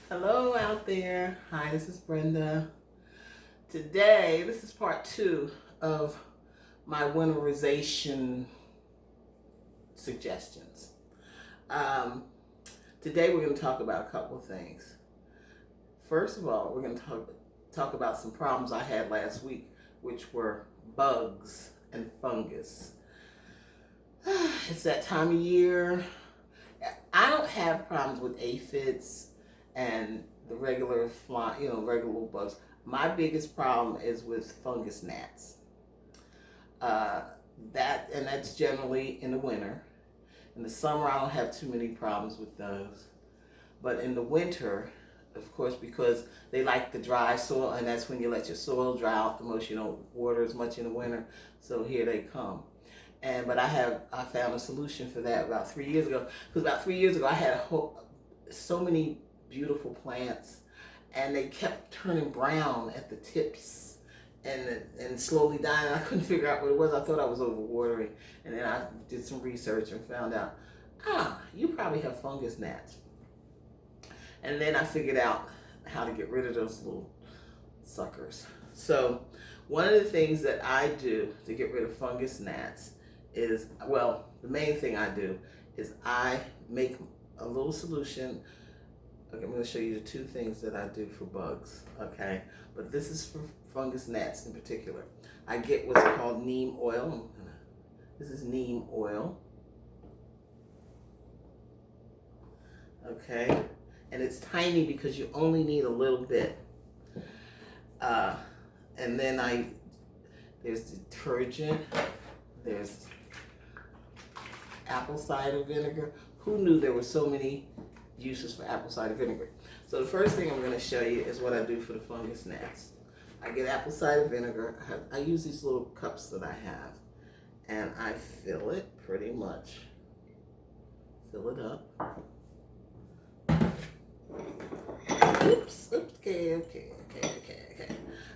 Hello out there. Hi, this is Brenda. Today, this is part two of my winterization suggestions. Um, Today, we're going to talk about a couple of things. First of all, we're going to talk about some problems I had last week, which were bugs and fungus. It's that time of year. I don't have problems with aphids and the regular regular bugs. My biggest problem is with fungus gnats. Uh, that's generally in the winter. In the summer, I don't have too many problems with those. But in the winter, of course, because they like the dry soil, and that's when you let your soil dry out the most. You don't water as much in the winter, so here they come. But I found a solution for that about 3 years ago. Because about 3 years ago, I had so many beautiful plants, and they kept turning brown at the tips and slowly dying. I couldn't figure out what it was. I thought I was overwatering, and then I did some research and found out, you probably have fungus gnats. And then I figured out how to get rid of those little suckers. So one of the things that I do to get rid of fungus gnats is, well, the main thing I do is I make a little solution. Okay, I'm going to show you the two things that I do for bugs, okay? But this is for fungus gnats in particular. I get what's called neem oil. This is neem oil. Okay? And it's tiny because you only need a little bit. And then there's detergent. There's apple cider vinegar. Who knew there were so many uses for apple cider vinegar? So the first thing I'm going to show you is what I do for the fungus gnats. I get apple cider vinegar. I use these little cups that I have, and I fill it pretty much. Fill it up. Oops. Okay.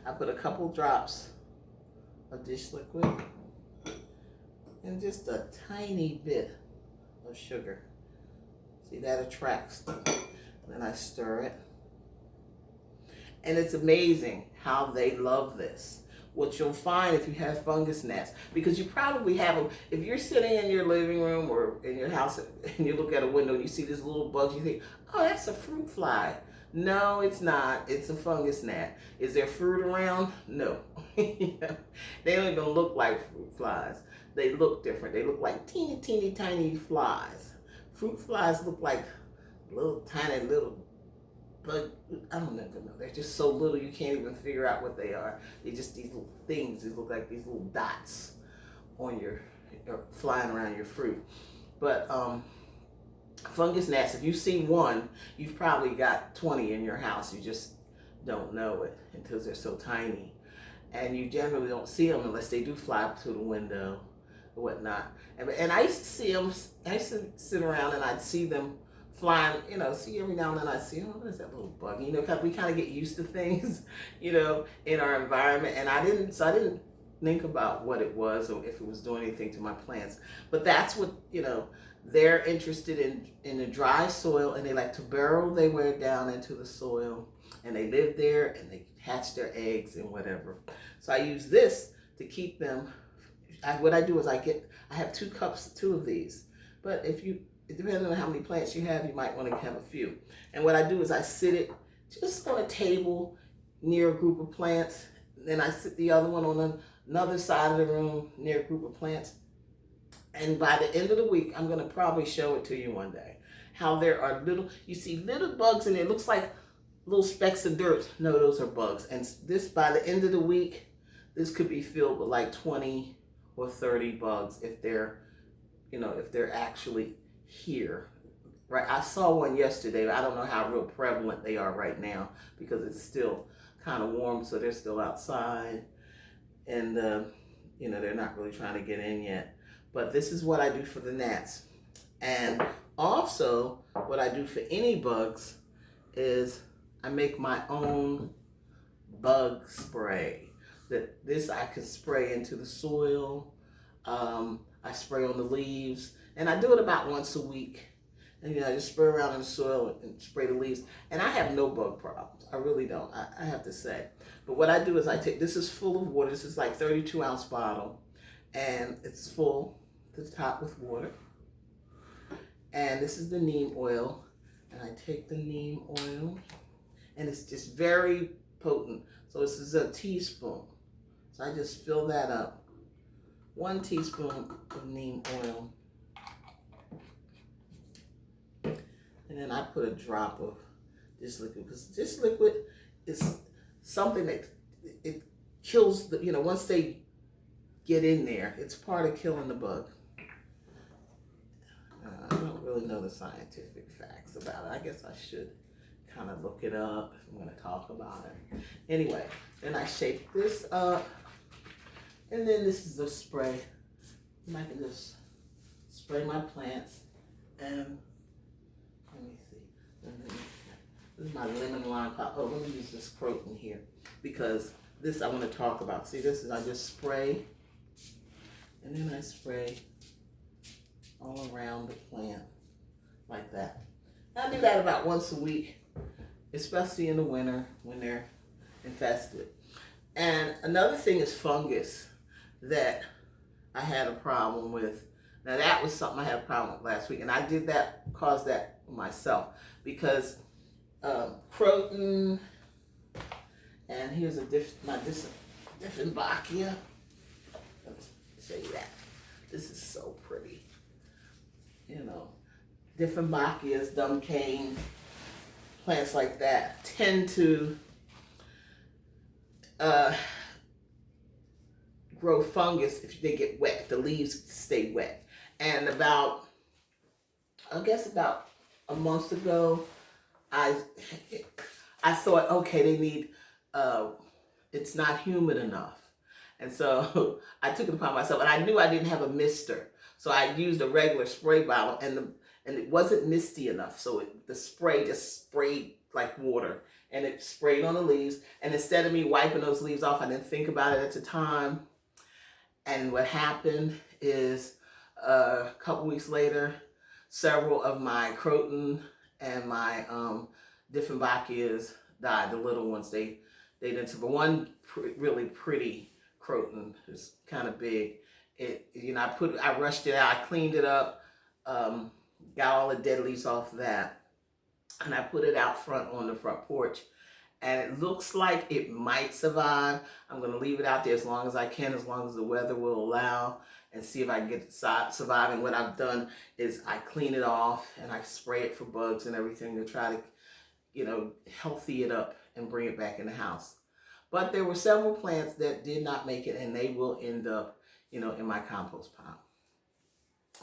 I put a couple drops of dish liquid and just a tiny bit of sugar. See, that attracts them. And then I stir it. And it's amazing how they love this. What you'll find if you have fungus gnats, because you probably have them, if you're sitting in your living room or in your house and you look at a window and you see these little bugs, you think, oh, that's a fruit fly. No, it's not. It's a fungus gnat. Is there fruit around? No. They don't even look like fruit flies. They look different. They look like teeny, tiny flies. Fruit flies look like tiny little bug. I don't know. They're just so little you can't even figure out what they are. They're just these little things. They look like these little dots on flying around your fruit. But fungus gnats, if you see one, you've probably got 20 in your house. You just don't know it because they're so tiny. And you generally don't see them unless they do fly up to the window or whatnot. And I used to see them, I used to sit around and I'd see them flying, see every now and then I'd see, oh, what is that little bug? Cause we kind of get used to things, in our environment. And I didn't think about what it was or if it was doing anything to my plants. But that's what, they're interested in the dry soil, and they like to burrow their way down into the soil, and they live there and they hatch their eggs and whatever. So I use this to keep them. What I do is I have 2 cups, 2 of these. But it depends on how many plants you have, you might want to have a few. And what I do is I sit it just on a table near a group of plants. Then I sit the other one on another side of the room near a group of plants. And by the end of the week, I'm going to probably show it to you one day, how there are you see little bugs in there. It looks like little specks of dirt. No, those are bugs. And by the end of the week, this could be filled with like 20 or 30 bugs if they're actually here. Right? I saw one yesterday. I don't know how real prevalent they are right now because it's still kind of warm, so they're still outside. And, they're not really trying to get in yet. But this is what I do for the gnats. And also, what I do for any bugs is I make my own bug spray. This I can spray into the soil. I spray on the leaves. And I do it about once a week. And I just spray around in the soil and spray the leaves. And I have no bug problems. I really don't, I have to say. But what I do is I take, this is full of water. This is like 32-ounce bottle. And it's full to the top with water. And this is the neem oil. And I take the neem oil. And it's just very potent. So this is a teaspoon. So I just fill that up. 1 teaspoon of neem oil. And then I put a drop of this liquid, because this liquid is something that it kills the, once they get in there, it's part of killing the bug. I don't really know the scientific facts about it. I guess I should kind of look it up if I'm going to talk about it. Anyway, then I shake this up, and then this is the spray. And I can just spray my plants, and let me see. This is my lemon lime pop. Oh, let me use this croton here, because this I want to talk about. See, this is, I just spray, and then I spray all around the plant like that. I do that about once a week, especially in the winter when they're infested. And another thing is fungus that I had a problem with. Now that was something I had a problem with last week, and I did that, caused that myself, because croton, and here's a Dieffenbachia. Let me show you that. This is so pretty. Dieffenbachias, dumb cane, plants like that tend to grow fungus if they get wet. The leaves stay wet. And about a month ago, I thought, okay, they need, it's not humid enough. And so I took it upon myself, and I knew I didn't have a mister. So I used a regular spray bottle, and it wasn't misty enough. So the spray just sprayed like water, and it sprayed on the leaves. And instead of me wiping those leaves off, I didn't think about it at the time. And what happened is a couple weeks later, several of my croton and my Dieffenbachias died. The little ones, they didn't survive. One really pretty croton is kind of big. I rushed it out. I cleaned it up, got all the dead leaves off that, and I put it out front on the front porch. And it looks like it might survive. I'm going to leave it out there as long as I can, as long as the weather will allow, and see if I can get it surviving. What I've done is I clean it off, and I spray it for bugs and everything to try to, healthy it up and bring it back in the house. But there were several plants that did not make it, and they will end up, in my compost pile,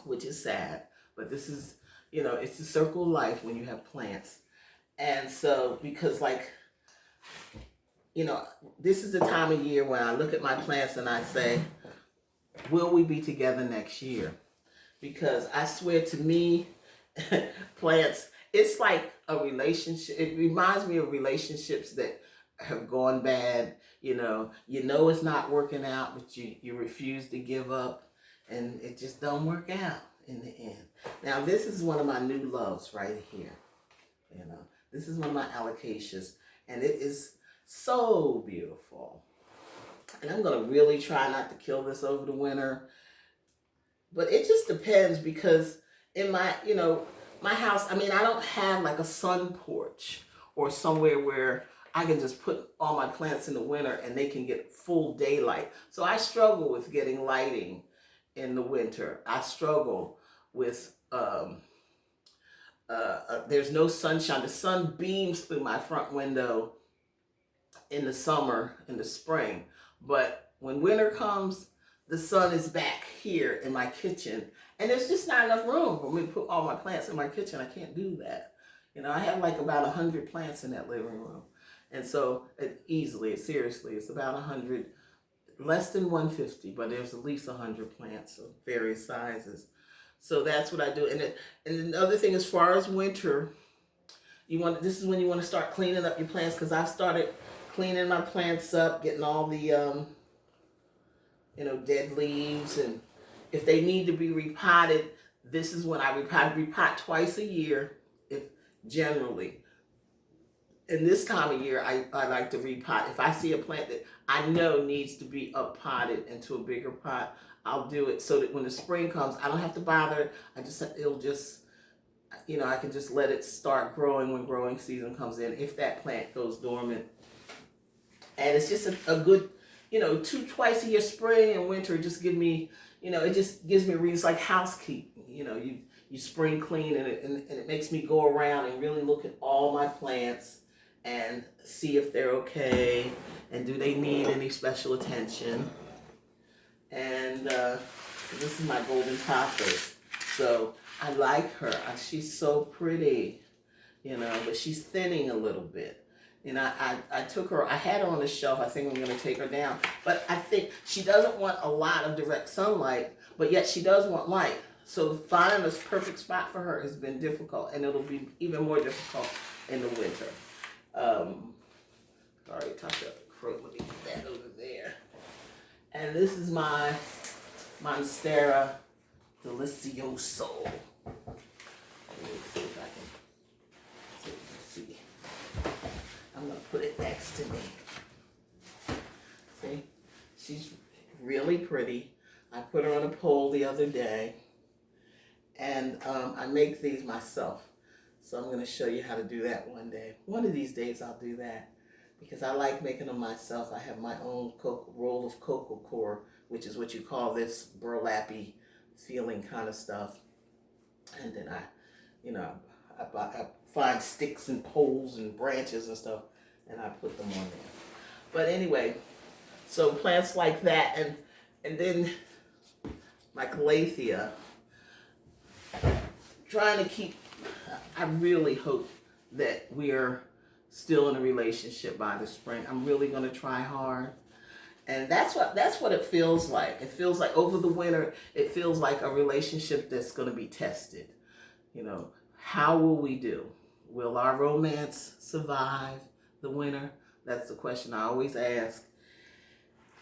which is sad. But this is, it's the circle of life when you have plants. And so, because this is the time of year when I look at my plants and I say, will we be together next year? Because I swear, to me, plants, it's like a relationship. It reminds me of relationships that have gone bad. It's not working out, but you refuse to give up, and it just don't work out in the end. Now, this is one of my new loves right here. This is one of my alocasias, and it is so beautiful. And I'm going to really try not to kill this over the winter. But it just depends, because in my, my house, I don't have like a sun porch or somewhere where I can just put all my plants in the winter and they can get full daylight. So I struggle with getting lighting in the winter. I struggle with, there's no sunshine. The sun beams through my front window in the summer, in the spring. But when winter comes, the sun is back here in my kitchen. And there's just not enough room for me to put all my plants in my kitchen. I can't do that. I have like about 100 plants in that living room. And so seriously, it's about 100, less than 150, but there's at least 100 plants of various sizes. So that's what I do. And the other thing, as far as winter, this is when you want to start cleaning up your plants, because I've started cleaning my plants up, getting all the, dead leaves, and if they need to be repotted, this is when I repot twice a year, if generally. And this time of year, I like to repot. If I see a plant that I know needs to be up potted into a bigger pot, I'll do it so that when the spring comes, I don't have to bother. It'll just, I can just let it start growing when growing season comes in if that plant goes dormant. And it's just a good, twice a year, spring and winter, just give me, it just gives me a reason. It's like housekeeping. You spring clean, and it makes me go around and really look at all my plants and see if they're okay and do they need any special attention. And this is my golden poppers. So I like her. She's so pretty, but she's thinning a little bit. I took her, I had her on the shelf. I think I'm going to take her down. But I think she doesn't want a lot of direct sunlight, but yet she does want light. So finding this perfect spot for her has been difficult, and it'll be even more difficult in the winter. Already talked about the crow. Let me put that over there. And this is my Monstera Delicioso. Let me see if I can see. I'm going to put it next to me. See? She's really pretty. I put her on a pole the other day. And I make these myself. So I'm going to show you how to do that one day. One of these days I'll do that. Because I like making them myself. I have my own roll of cocoa core, which is what you call this burlappy feeling kind of stuff. And then I find sticks and poles and branches and stuff, and I put them on there. But anyway, so plants like that, and then my calathea, trying to keep, I really hope that we're still in a relationship by the spring. I'm really going to try hard. And that's what it feels like. It feels like over the winter, it feels like a relationship that's going to be tested. How will we do? Will our romance survive the winter? That's the question I always ask.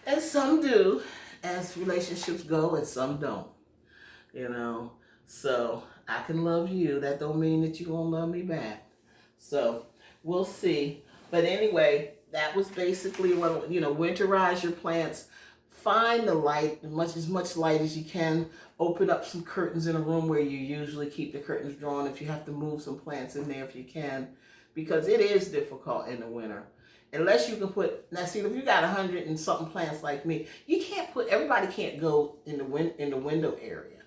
And some do, as relationships go, and some don't. So I can love you. That don't mean that you won't love me back. So we'll see. But anyway, that was basically what, winterize your plants. Find the light, as much light as you can. Open up some curtains in a room where you usually keep the curtains drawn. If you have to move some plants in there, if you can, because it is difficult in the winter. Unless you can now see, if you got 100 and something plants like me, everybody can't go in the window area.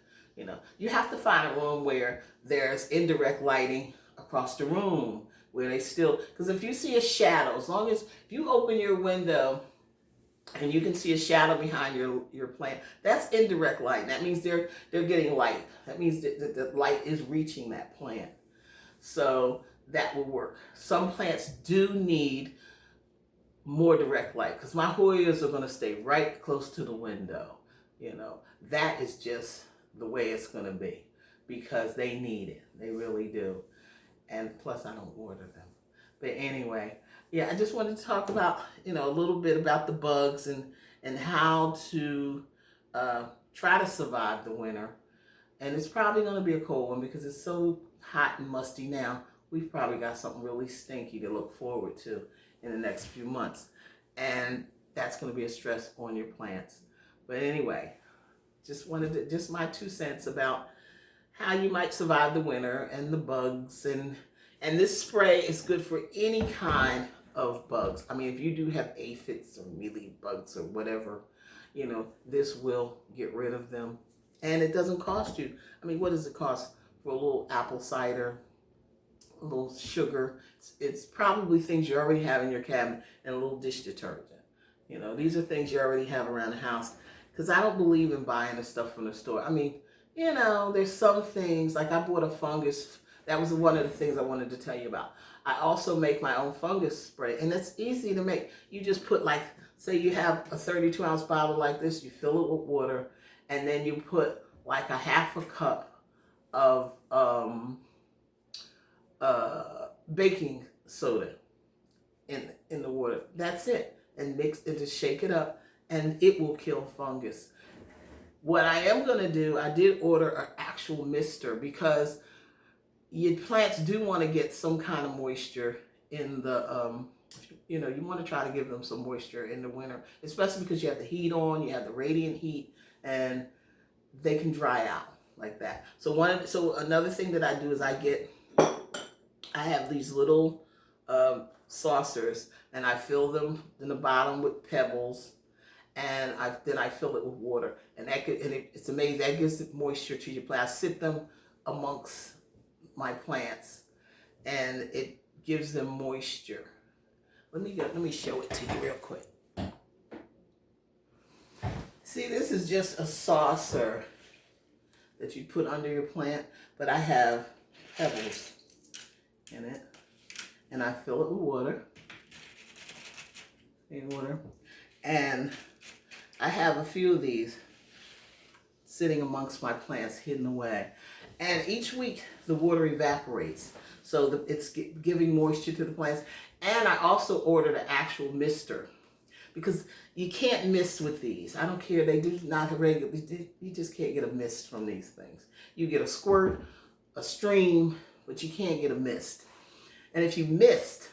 You have to find a room where there's indirect lighting across the room, where because if you see a shadow, as long as you open your window and you can see a shadow behind your plant, that's indirect light. That means they're getting light. That means that the light is reaching that plant. So that will work. Some plants do need more direct light, because my Hoyas are going to stay right close to the window. That is just the way it's going to be, because they need it. They really do. And plus I don't water them. But anyway, yeah, I just wanted to talk about, a little bit about the bugs and how to try to survive the winter. And it's probably going to be a cold one, because it's so hot and musty now. We've probably got something really stinky to look forward to in the next few months. And that's going to be a stress on your plants. But anyway, just my 2 cents about how you might survive the winter and the bugs. And this spray is good for any kind of bugs. I mean, if you do have aphids or mealy bugs or whatever, this will get rid of them. And it doesn't cost you. I mean, what does it cost for a little apple cider, a little sugar? It's probably things you already have in your cabinet, and a little dish detergent. These are things you already have around the house. Because I don't believe in buying the stuff from the store. I mean, there's some things, like I bought a fungus. That was one of the things I wanted to tell you about. I also make my own fungus spray, and it's easy to make. You just put, say you have a 32-ounce bottle like this, you fill it with water, and then you put like a half a cup of baking soda in the water. That's it. And mix it, just shake it up, and it will kill fungus. What I am going to do, I did order an actual mister because your plants do want to get some kind of moisture in the, you know, you want to try to give them some moisture in the winter, especially because you have the heat on, you have the radiant heat, and they can dry out like that. So another thing that I do is I have these little saucers, and I fill them in the bottom with pebbles, and then I fill it with water, and it's amazing. That gives it moisture to your plant. I sit them amongst my plants, and it gives them moisture. Let me show it to you real quick. See, this is just a saucer that you put under your plant, but I have pebbles in it, and I fill it with water, and I have a few of these sitting amongst my plants hidden away, and each week the water evaporates, so it's giving moisture to the plants. And I also ordered an actual mister, because you can't mist with these. I don't care, they do not regularly, you just can't get a mist from these things. You get a squirt, a stream, but you can't get a mist. And if you mist,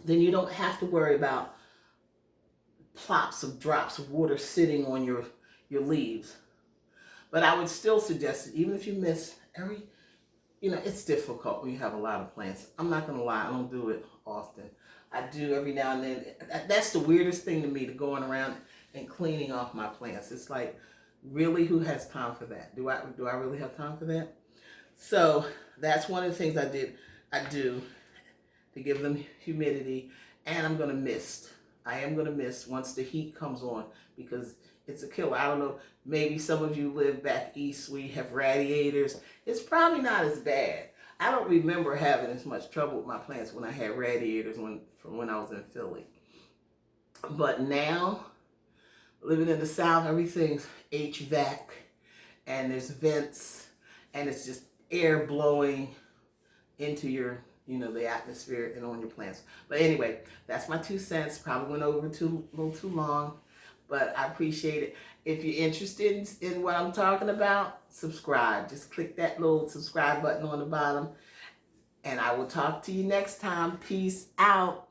then you don't have to worry about drops of water sitting on your leaves. But I would still suggest it, even if you mist it's difficult when you have a lot of plants. I'm not gonna lie, I don't do it often. I do every now and then. That's the weirdest thing to me, to going around and cleaning off my plants. It's like, really, who has time for that? Do I really have time for that? So that's one of the things I do to give them humidity, and I'm gonna mist. I am gonna mist once the heat comes on, because it's a killer. I don't know, maybe some of you live back east, we have radiators. It's probably not as bad. I don't remember having as much trouble with my plants when I had radiators from when I was in Philly. But now, living in the South, everything's HVAC, and there's vents, and it's just air blowing into the atmosphere and on your plants. But anyway, that's my 2 cents. Probably went over a little too long, but I appreciate it. If you're interested in what I'm talking about, subscribe. Just click that little subscribe button on the bottom, and I will talk to you next time. Peace out.